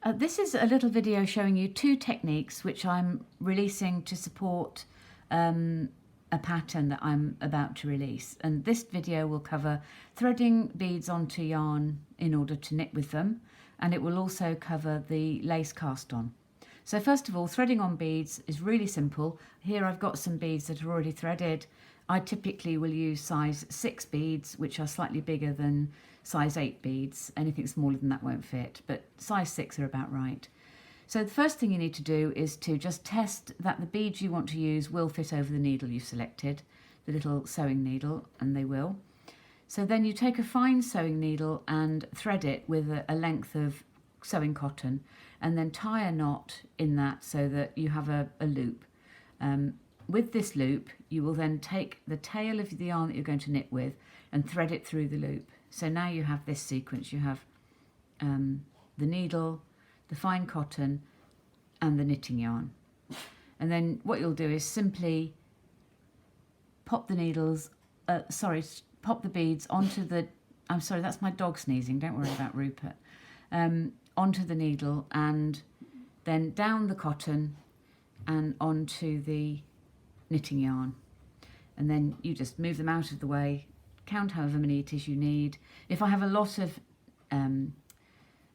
This is a little video showing you two techniques which I'm releasing to support a pattern that I'm about to release. And this video will cover threading beads onto yarn in order to knit with them, and it will also cover the lace cast on. So first of all, threading on beads is really simple. Here I've got some beads that are already threaded. I typically will use size 6 beads, which are slightly bigger than size 8 beads. Anything smaller than that won't fit, but size 6 are about right. So the first thing you need to do is to just test that the beads you want to use will fit over the needle you've selected, the little sewing needle, and they will. So then you take a fine sewing needle and thread it with a length of sewing cotton, and then tie a knot in that so that you have a loop. With this loop, you will then take the tail of the yarn that you're going to knit with and thread it through the loop. So now you have this sequence. You have the needle, the fine cotton, and the knitting yarn. And then what you'll do is simply pop the needles, pop the beads onto the, I'm sorry, that's my dog sneezing, don't worry about Rupert, onto the needle, and then down the cotton and onto the knitting yarn. And then you just move them out of the way, count however many it is you need. If I have a lot of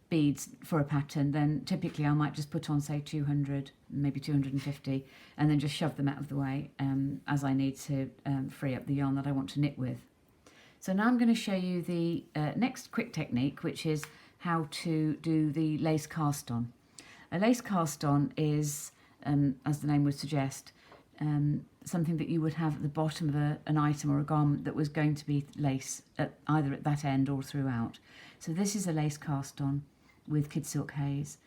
beads for a pattern, then typically I might just put on, say, 200, maybe 250, and then just shove them out of the way as I need to free up the yarn that I want to knit with. So now I'm going to show you the next quick technique, which is how to do the lace cast on. A lace cast on is, as the name would suggest, something that you would have at the bottom of an item or a garment that was going to be lace either at that end or throughout. So this is a lace cast on with kid silk haze,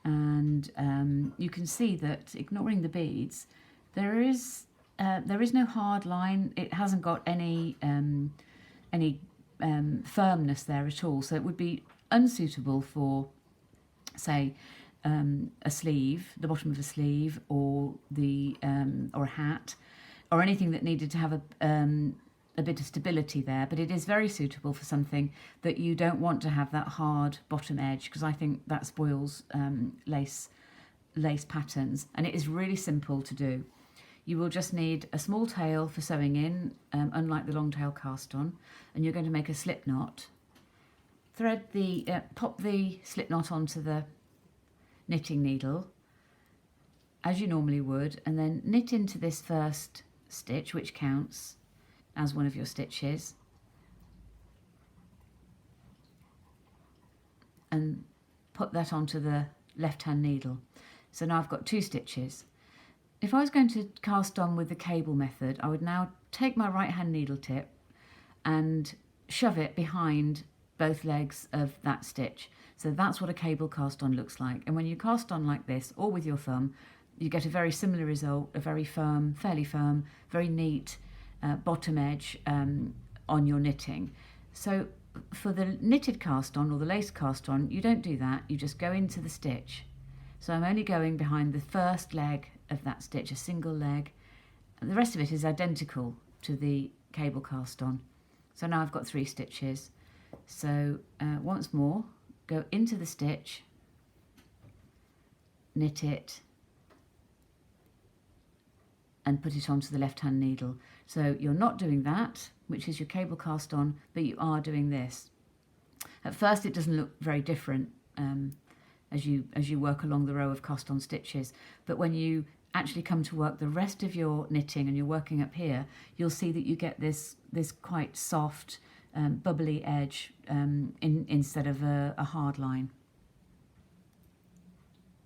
and you can see that, ignoring the beads, there is no hard line. It hasn't got any firmness there at all, so it would be unsuitable for, say, a sleeve, the bottom of a sleeve, or or a hat, or anything that needed to have a bit of stability there. But it is very suitable for something that you don't want to have that hard bottom edge, because I think that spoils lace patterns. And it is really simple to do. You will just need a small tail for sewing in, unlike the long tail cast on, and you're going to make a slip knot. Thread the pop the slip knot onto the knitting needle as you normally would, and then knit into this first stitch, which counts as one of your stitches, and put that onto the left hand needle. So now I've got 2 stitches. If I was going to cast on with the cable method, I would now take my right hand needle tip and shove it behind both legs of that stitch. So that's what a cable cast on looks like. And when you cast on like this, or with your thumb, you get a very similar result, a very firm, fairly firm, very neat bottom edge on your knitting. So for the knitted cast on or the lace cast on, you don't do that, you just go into the stitch. So I'm only going behind the first leg of that stitch, a single leg. And the rest of it is identical to the cable cast on. So now I've got 3 stitches. So once more, go into the stitch, knit it, and put it onto the left hand needle. So you're not doing that, which is your cable cast on, but you are doing this. At first it doesn't look very different as you work along the row of cast on stitches, but when you actually come to work the rest of your knitting and you're working up here, you'll see that you get this quite soft bubbly edge instead of a hard line.